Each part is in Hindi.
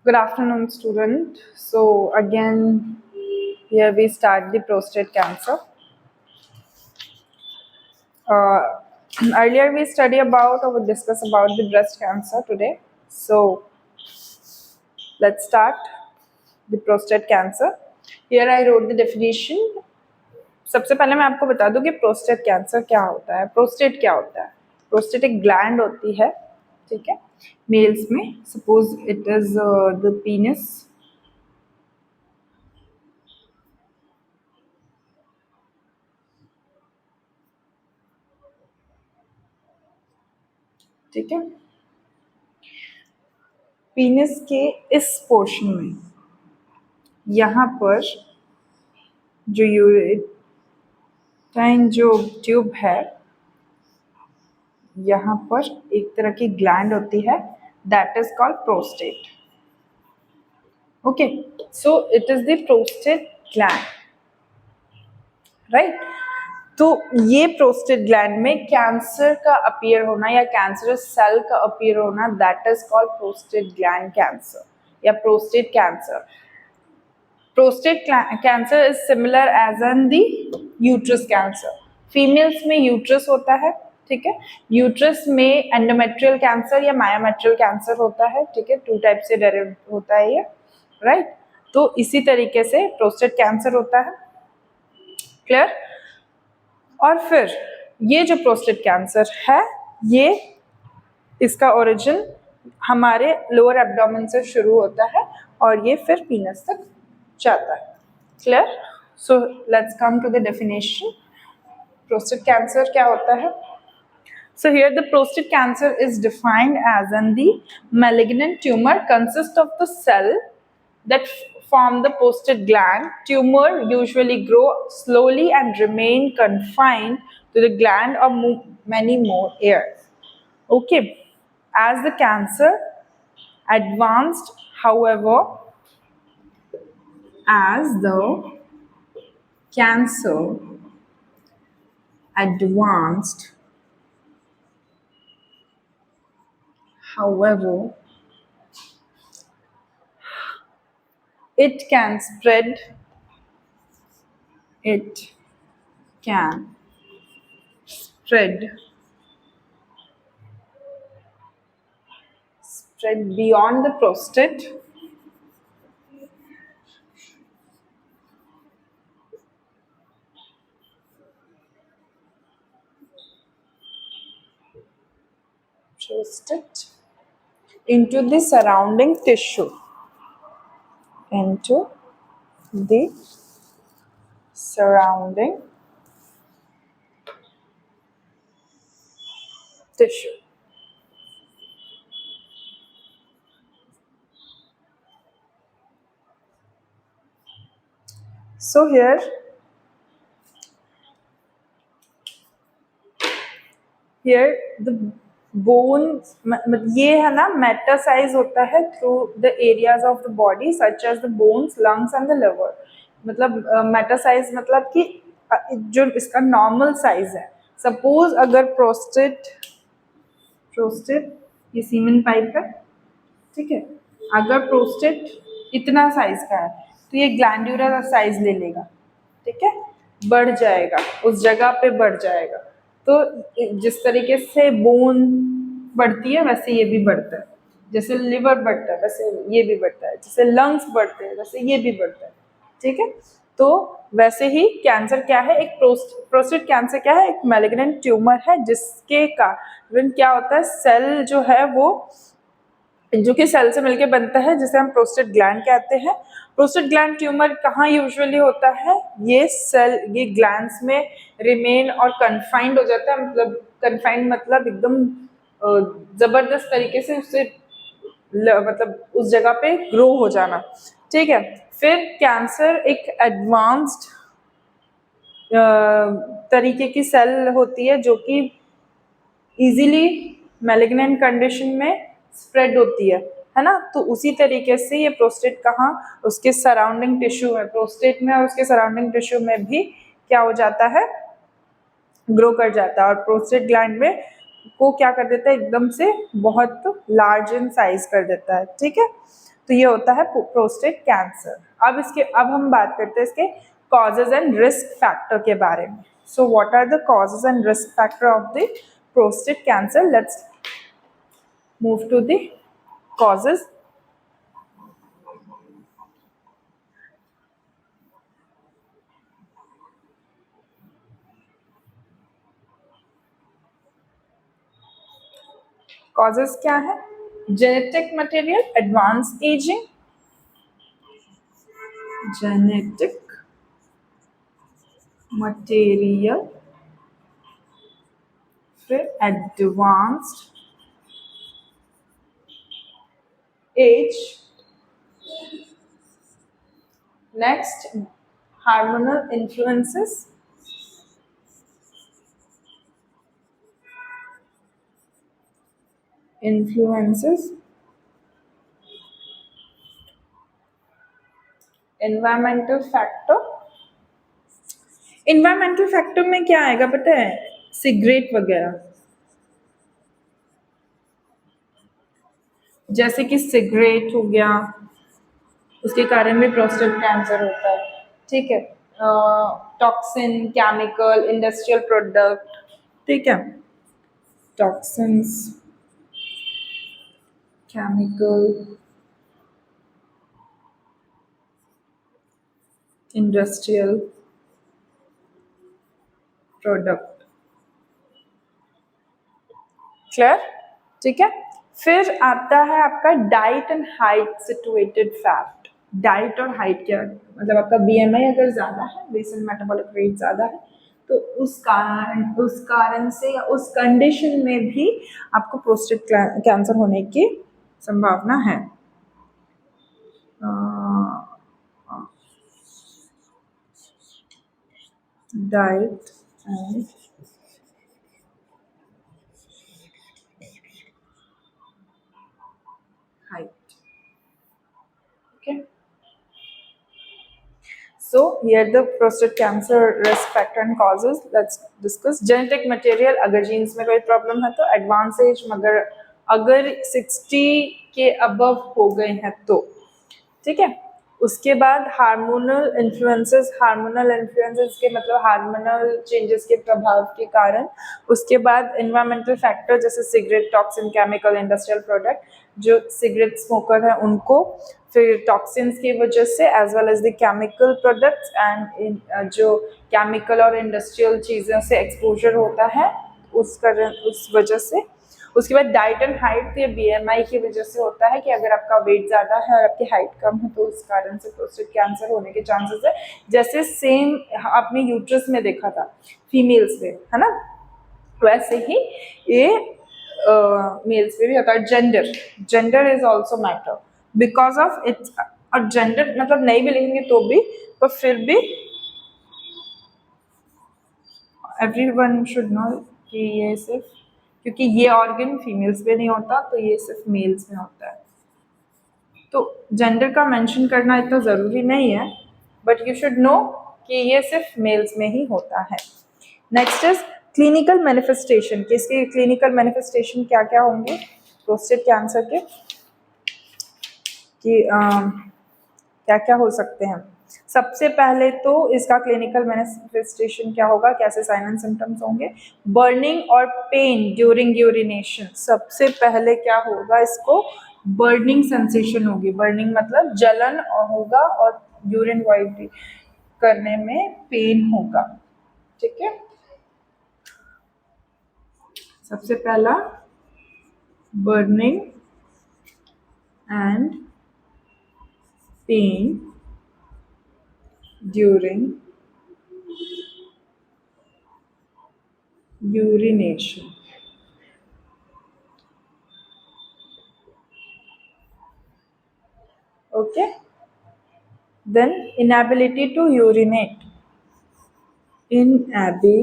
Good afternoon, student. So again, here we start the prostate cancer. Uh, Earlier we study about or we discuss about the breast cancer today. So let's start the prostate cancer. Here I wrote the definition. सबसे पहले मैं आपको बता दूं कि प्रोस्टेट कैंसर क्या होता है. प्रोस्टेट क्या होता है? प्रोस्टेट एक ग्लैंड होती है, ठीक है, मेल्स में. Suppose it is the penis. ठीक है, पीनिस के इस पोर्शन में यहाँ पर जो यूरेटाइन जो ट्यूब है, यहाँ पर एक तरह की ग्लैंड होती है, that is called prostate. Okay, so it is the prostate gland, right. तो ये प्रोस्टेट ग्लैंड में कैंसर का अपीयर होना या कैंसरस सेल का अपीयर होना, that is called prostate gland cancer या prostate cancer. Prostate cancer is similar as an the uterus cancer. Females में यूट्रस होता है, ठीक है. यूट्रस में एंडोमेट्रियल कैंसर या मायोमेट्रियल कैंसर होता है, ठीक है. 2 टाइप से डेरिव होता है ये, राइट. तो इसी तरीके से प्रोस्टेट कैंसर होता है. क्लियर. और फिर ये जो प्रोस्टेट कैंसर है, ये इसका ओरिजिन हमारे लोअर एब्डोमेन से शुरू होता है और ये फिर पीनस तक जाता है. Clear. So let's come to the definition. Prostate cancer क्या होता है? So here the prostate cancer is defined as in the malignant tumor consists of the cell that form the prostate gland. Tumor usually grow slowly and remain confined to the gland or many more years. Okay, as the cancer advanced, however, as the cancer advanced, however, it can spread. It can spread beyond the prostate. Prostate into the surrounding tissue. Into the surrounding tissue. So here the bones, ये है ना, मेटासाइज होता है through the areas of the body such as the bones, lungs and the liver. मतलब मेटासाइज मतलब कि जो इसका नॉर्मल साइज है. सपोज अगर प्रोस्टेट ये सीमेन पाइप है, ठीक है. अगर प्रोस्टेट इतना साइज का है तो ये ग्लैंडुलर साइज ले लेगा, ठीक है, बढ़ जाएगा, उस जगह पे बढ़ जाएगा. तो जिस तरीके से बोन बढ़ती है वैसे ये भी बढ़ता है. जैसे लिवर बढ़ता है वैसे ये भी बढ़ता है. जैसे लंग्स बढ़ते हैं वैसे ये भी बढ़ता है, ठीक है. तो वैसे ही कैंसर क्या है? एक प्रोस्टेट कैंसर क्या है? एक मैलिग्नेंट ट्यूमर है जिसके कारण क्या होता है, सेल जो है वो जो कि सेल से मिलके बनता है, जिसे हम प्रोस्टेट ग्लैंड कहते हैं. प्रोस्टेट ग्लैंड ट्यूमर कहाँ यूजुअली होता है? ये सेल ये ग्लैंड्स में रिमेन और कन्फाइंड हो जाता है. मतलब कन्फाइंड मतलब एकदम जबरदस्त तरीके से उससे मतलब उस जगह पे ग्रो हो जाना, ठीक है. फिर कैंसर एक एडवांस्ड तरीके की सेल होती है जो कि इजीली मैलिग्नेंट कंडीशन में स्प्रेड होती है ना. तो उसी तरीके से ये प्रोस्टेट कहाँ, उसके सराउंडिंग टिश्यू में, प्रोस्टेट में और उसके सराउंडिंग टिश्यू में भी क्या हो जाता है, ग्रो कर जाता है. और प्रोस्टेट ग्लैंड में को क्या कर देता है, एकदम से बहुत लार्ज इन साइज कर देता है, ठीक है। तो ये होता है प्रोस्टेट कैंसर। अब हम बात करते हैं इसके कॉजेज एंड रिस्क फैक्टर के बारे में। So what are the causes and risk factor of the prostate cancer? Let's move to the causes. Causes क्या है? Genetic material, advance ageing, genetic material, फिर advanced age, next hormonal influences, environmental factor. Environmental factor में क्या आएगा पता है? सिगरेट वगैरह, जैसे कि सिगरेट हो गया, उसके कारण भी प्रोस्टेट कैंसर होता है, ठीक है। टॉक्सिन, केमिकल, इंडस्ट्रियल प्रोडक्ट, ठीक है, toxins, chemical, industrial product, clear, ठीक है। फिर आता है आपका diet and height situated fact. Diet और हाइट क्या मतलब, आपका बीएमआई अगर ज्यादा है, बेसल मेटाबॉलिक रेट ज्यादा है, तो उस कारण से या उस कंडीशन में भी आपको प्रोस्टेट कैंसर होने की संभावना है। Diet and height, okay. So here the prostate cancer risk factor and causes. Let's discuss genetic material। अगर genes में कोई problem है तो, advanced age मगर अगर 60 के above हो गए हैं तो, ठीक है। उसके बाद हार्मोनल इन्फ्लुएंसेस के मतलब हार्मोनल चेंजेस के प्रभाव के कारण। उसके बाद एनवायरमेंटल फैक्टर जैसे cigarette, toxin, chemical, industrial product, जो सिगरेट स्मोकर है उनको, फिर टॉक्सिन्स की वजह से, as well as the chemical products and जो केमिकल और इंडस्ट्रियल चीज़ों से एक्सपोजर होता है उस वजह से। उसके बाद डाइट एंड हाइट, तो ये बीएमआई की वजह से होता है कि अगर आपका वेट ज़्यादा है और आपकी हाइट कम है तो उस कारण से प्रोस्टेट कैंसर होने के चांसेस है। जैसे सेम आपने यूट्रस में देखा था फीमेल्स में, है ना, वैसे ही ये मेल्स में भी होता है। Gender is also matter because of its. और जेंडर मतलब नहीं भी लिखेंगे तो भी, पर फिर भी एवरीवन शुड नो कि ये सिर्फ, क्योंकि ये ऑर्गन फीमेल्स में नहीं होता तो ये सिर्फ मेल्स में होता है, तो जेंडर का मेंशन करना इतना ज़रूरी नहीं है, बट यू शुड नो कि ये सिर्फ मेल्स में ही होता है। Next is clinical manifestation. कि इसके क्लिनिकल मैनिफेस्टेशन क्या क्या होंगे प्रोस्टेट कैंसर के, कि क्या क्या हो सकते हैं। सबसे पहले तो इसका क्लिनिकल मैनिफेस्टेशन क्या होगा, कैसे साइन एंड सिम्टम्स होंगे? बर्निंग और पेन ड्यूरिंग यूरिनेशन। सबसे पहले क्या होगा, इसको बर्निंग सेंसेशन होगी। बर्निंग मतलब जलन होगा और यूरिन वाइड करने में पेन होगा, ठीक है। सबसे पहला burning and pain during urination, okay. Then inability to urinate, inability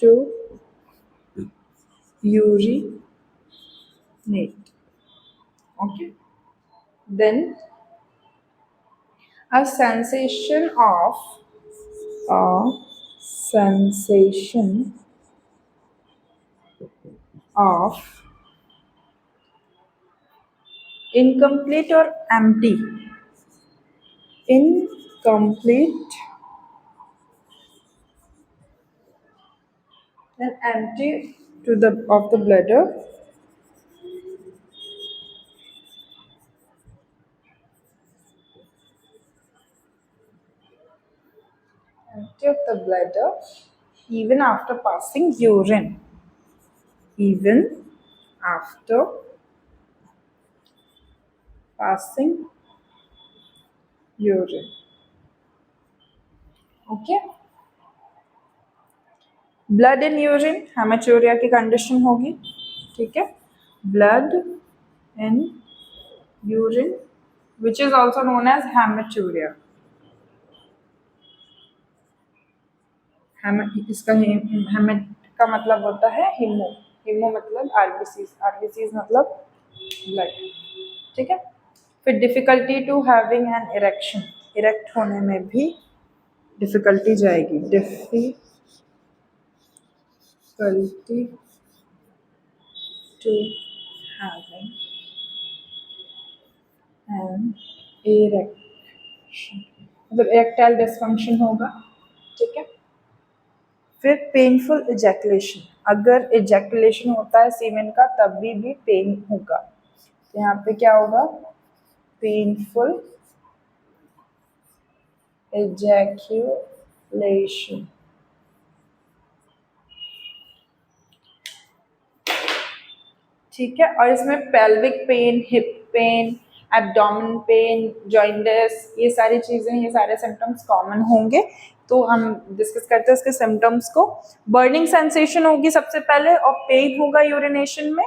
to urinate, okay. Then a sensation of a sensation of incomplete or empty, incomplete and empty to the of the bladder empty of the bladder even after passing urine, even after passing urine. Okay, blood in urine haematuria की कंडीशन होगी. ठीक है, blood in urine which is also known as haematuria. इसका हेमेट का मतलब होता है हिमो. हिमो मतलब आरबीसीज, आरबीसीज मतलब ब्लड. ठीक है, फिर difficulty to having an erection, erect होने में भी डिफिकल्टी जाएगी. Difficulty to having an erection मतलब इरेक्टाइल डिसफंक्शन होगा. ठीक है, फिर पेनफुल इजैकुलेशन, अगर इजैकुलेशन होता है सीमेन का तभी भी पेन होगा. तो यहाँ पे क्या होगा, पेनफुल ejaculation. ठीक है, और इसमें pelvic pain, hip pain, abdomen pain, जॉइंटिस, ये सारी चीजें, ये सारे सिम्टम्स कॉमन होंगे. तो हम डिस्कस करते हैं इसके सिम्टम्स को. बर्निंग सेंसेशन होगी सबसे पहले और पेन होगा यूरिनेशन में.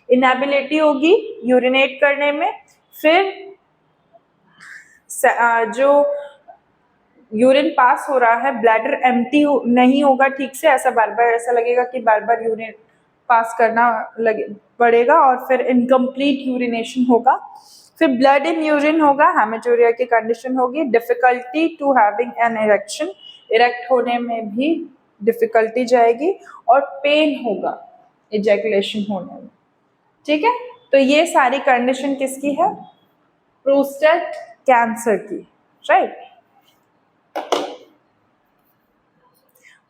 इनएबिलिटी होगी यूरिनेट करने में. फिर जो यूरिन पास हो रहा है ब्लैडर एम्प्टी नहीं होगा ठीक से, ऐसा बार बार ऐसा लगेगा कि बार बार यूरिन पास करना लगे पड़ेगा. और फिर इनकम्प्लीट यूरिनेशन होगा. फिर ब्लड इन यूरिन होगा, हेमेचूरिया की कंडीशन होगी. Difficulty to having an erection, erect होने में भी डिफिकल्टी जाएगी. और पेन होगा इजैकुलेशन होने में. ठीक है, तो ये सारी कंडीशन किसकी है, प्रोस्टेट कैंसर की. राइट,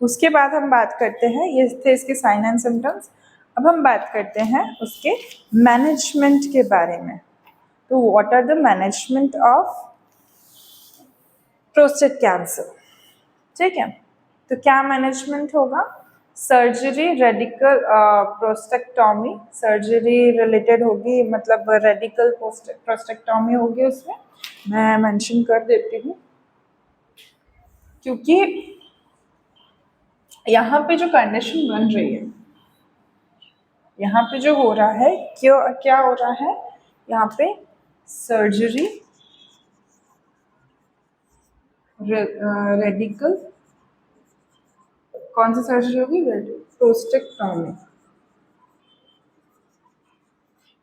उसके बाद हम बात करते हैं, ये थे इसके साइन एंड सिम्टम्स. अब हम बात करते हैं उसके मैनेजमेंट के बारे में. तो what are the management of prostate cancer. ठीक है, तो क्या मैनेजमेंट होगा, surgery, radical prostatectomy, surgery related होगी, मतलब रेडिकल प्रोस्टेक्टॉमी होगी. उसमें मैं मेंशन कर देती हूँ क्योंकि यहाँ पे जो कंडीशन बन रही है, यहाँ पे जो हो रहा है, क्या हो रहा है यहाँ पे, सर्जरी, रेडिकल, कौन सी सर्जरी होगी, प्रोस्टेक्टॉमी.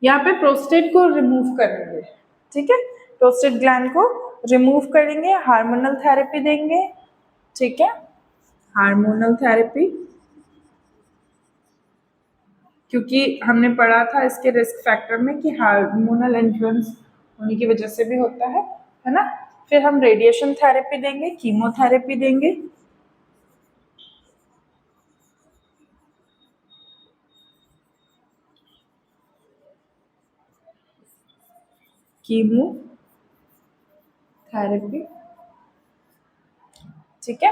यहाँ पे प्रोस्टेट को रिमूव करेंगे. ठीक है, प्रोस्टेट ग्लैंड को रिमूव करेंगे, हार्मोनल थेरेपी देंगे. ठीक है, हार्मोनल थेरेपी, क्योंकि हमने पढ़ा था इसके रिस्क फैक्टर में कि हार्मोनल इन्फ्लुएंस होने की वजह से भी होता है ना. फिर हम रेडिएशन थेरेपी देंगे, कीमोथेरेपी देंगे. कीमोथेरेपी. ठीक है,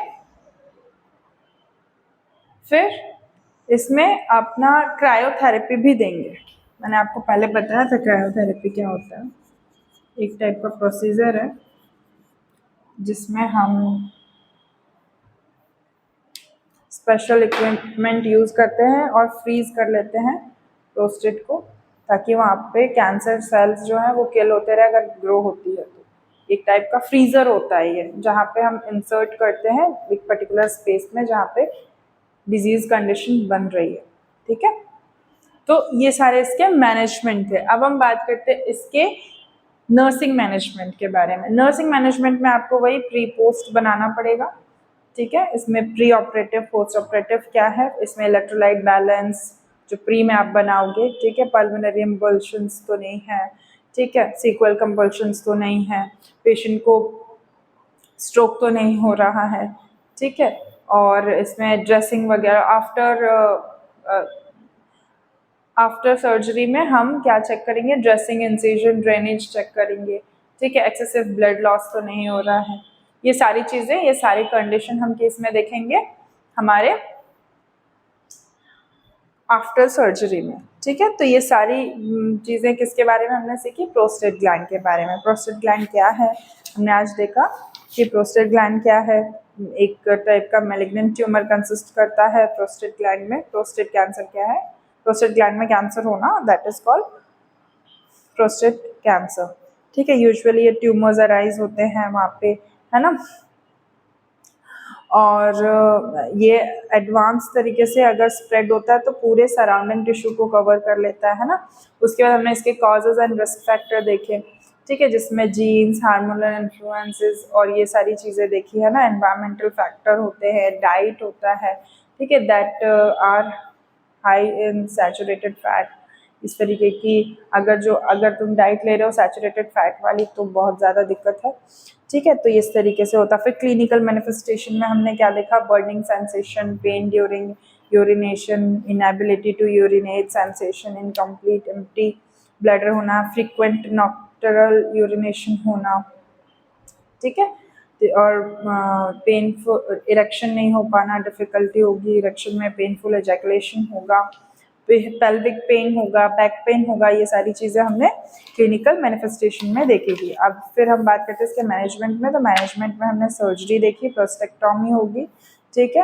फिर इसमें अपना क्रायोथेरेपी भी देंगे. मैंने आपको पहले बताया था क्रायोथेरेपी क्या होता है. एक टाइप का प्रोसीजर है जिसमें हम स्पेशल इक्विपमेंट यूज़ करते हैं और फ्रीज कर लेते हैं प्रोस्टेट को, ताकि वहाँ पे कैंसर सेल्स जो है वो किल होते रहे अगर ग्रो होती है. तो एक टाइप का फ्रीज़र होता है ये, जहाँ पे हम इंसर्ट करते हैं एक पर्टिकुलर स्पेस में जहाँ पे डिजीज कंडीशन बन रही है. ठीक है, तो ये सारे इसके मैनेजमेंट थे. अब हम बात करते हैं इसके नर्सिंग मैनेजमेंट के बारे में. नर्सिंग मैनेजमेंट में आपको वही प्री पोस्ट बनाना पड़ेगा. ठीक है, इसमें प्री ऑपरेटिव, पोस्ट ऑपरेटिव क्या है, इसमें इलेक्ट्रोलाइट बैलेंस, जो प्री में आप बनाओगे, ठीक है। पल्मोनरी एम्बोल्शंस तो नहीं है, ठीक है। सीक्वल कंपल्शंस तो नहीं है, पेशेंट को स्ट्रोक तो नहीं हो रहा है, ठीक है। और इसमें ड्रेसिंग वगैरह आफ्टर सर्जरी में हम क्या चेक करेंगे, ड्रेसिंग, इंसिजन, ड्रेनेज चेक करेंगे, ठीक है। एक्सेसिव ब्लड लॉस तो नहीं हो रहा है, ये सारी चीज़ें, ये सारी कंडीशन हम केस में देखेंगे हमारे आफ्टर सर्जरी में, ठीक है। तो ये सारी चीज़ें किसके बारे में हमने सीखी, प्रोस्टेट ग्लैंड के बारे में। प्रोस्टेट ग्लैंड क्या है हमने आज देखा कि प्रोस्टेट ग्लैंड क्या है, एक टाइप का मैलिग्नेंट ट्यूमर कंसिस्ट करता है प्रोस्टेट ग्लैंड में। प्रोस्टेट कैंसर क्या है, प्रोस्टेट ग्लैंड में कैंसर होना, that is called prostate cancer, ठीक है। यूजुअली ये ट्यूमर्स अराइज होते हैं वहाँ पे, है ना। और ये एडवांस तरीके से अगर स्प्रेड होता है तो पूरे सराउंडिंग टिश्यू को कवर कर लेता है ना। उसके बाद हमने इसके कॉजेज एंड रिस्क फैक्टर देखे, ठीक है, जिसमें जीन्स, हार्मोनल इन्फ्लुएंसेस और ये सारी चीज़ें देखी है ना। एनवायरमेंटल फैक्टर होते हैं, डाइट होता है, ठीक है, that are high in saturated fat. इस तरीके की अगर तुम डाइट ले रहे हो सैचुरेटेड फैट वाली तो बहुत ज़्यादा दिक्कत है, ठीक है। तो इस तरीके से होता है। फिर क्लिनिकल मैनिफेस्टेशन में हमने क्या देखा, burning sensation, pain during urination, inability to urinate, sensation, incomplete empty bladder होना, फ्रीक्वेंट नॉक्टरल यूरिनेशन होना, ठीक है। और पेनफुल इरेक्शन नहीं हो पाना, डिफिकल्टी होगी इरेक्शन में, पेनफुल एजैकुलेशन होगा, पेल्विक पेन होगा, बैक पेन होगा, ये सारी चीज़ें हमने क्लिनिकल मैनिफेस्टेशन में देखी थी। अब फिर हम बात करते हैं इसके मैनेजमेंट में। तो मैनेजमेंट में हमने सर्जरी देखी, प्रोस्टेक्टॉमी होगी, ठीक है,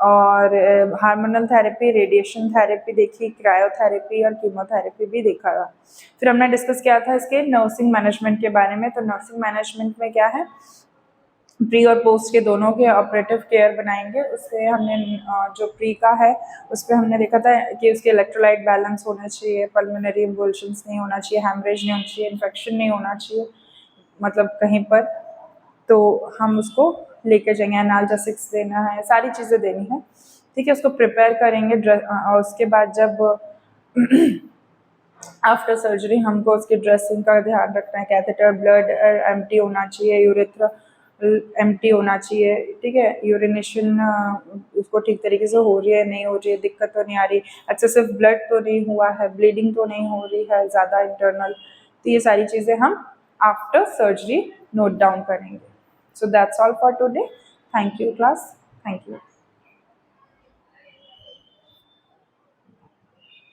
और हार्मोनल थेरेपी, रेडिएशन थेरेपी देखी, क्रायोथेरेपी और कीमोथेरेपी भी देखा था। फिर हमने डिस्कस किया था इसके नर्सिंग मैनेजमेंट के बारे में। तो नर्सिंग मैनेजमेंट में क्या है, प्री और पोस्ट के दोनों के ऑपरेटिव केयर बनाएंगे। उससे हमने जो प्री का है उस पर हमने देखा था कि उसके इलेक्ट्रोलाइट बैलेंस होना चाहिए, पल्मोनरी एम्बोल्शंस नहीं होना चाहिए, हैमरेज नहीं होना चाहिए, इन्फेक्शन नहीं होना चाहिए मतलब कहीं पर, तो हम उसको लेके जाएंगे। एनाल्जेसिक्स देना है, सारी चीज़ें देनी है, ठीक है। उसको प्रिपेयर करेंगे और उसके बाद जब आफ्टर सर्जरी हमको उसकी ड्रेसिंग का ध्यान रखना है। कैथेटर, ब्लड एम्प्टी होना चाहिए, यूरेथ्रा एम्प्टी होना चाहिए, ठीक है। यूरिनेशन उसको ठीक तरीके से हो रही है, नहीं हो रही है, दिक्कत तो नहीं आ रही, एक्सेसिव ब्लड तो नहीं हुआ है, ब्लीडिंग तो नहीं हो रही है ज़्यादा इंटरनल। तो ये सारी चीज़ें हम आफ्टर सर्जरी नोट डाउन करेंगे। So that's all for today. Thank you class, thank you.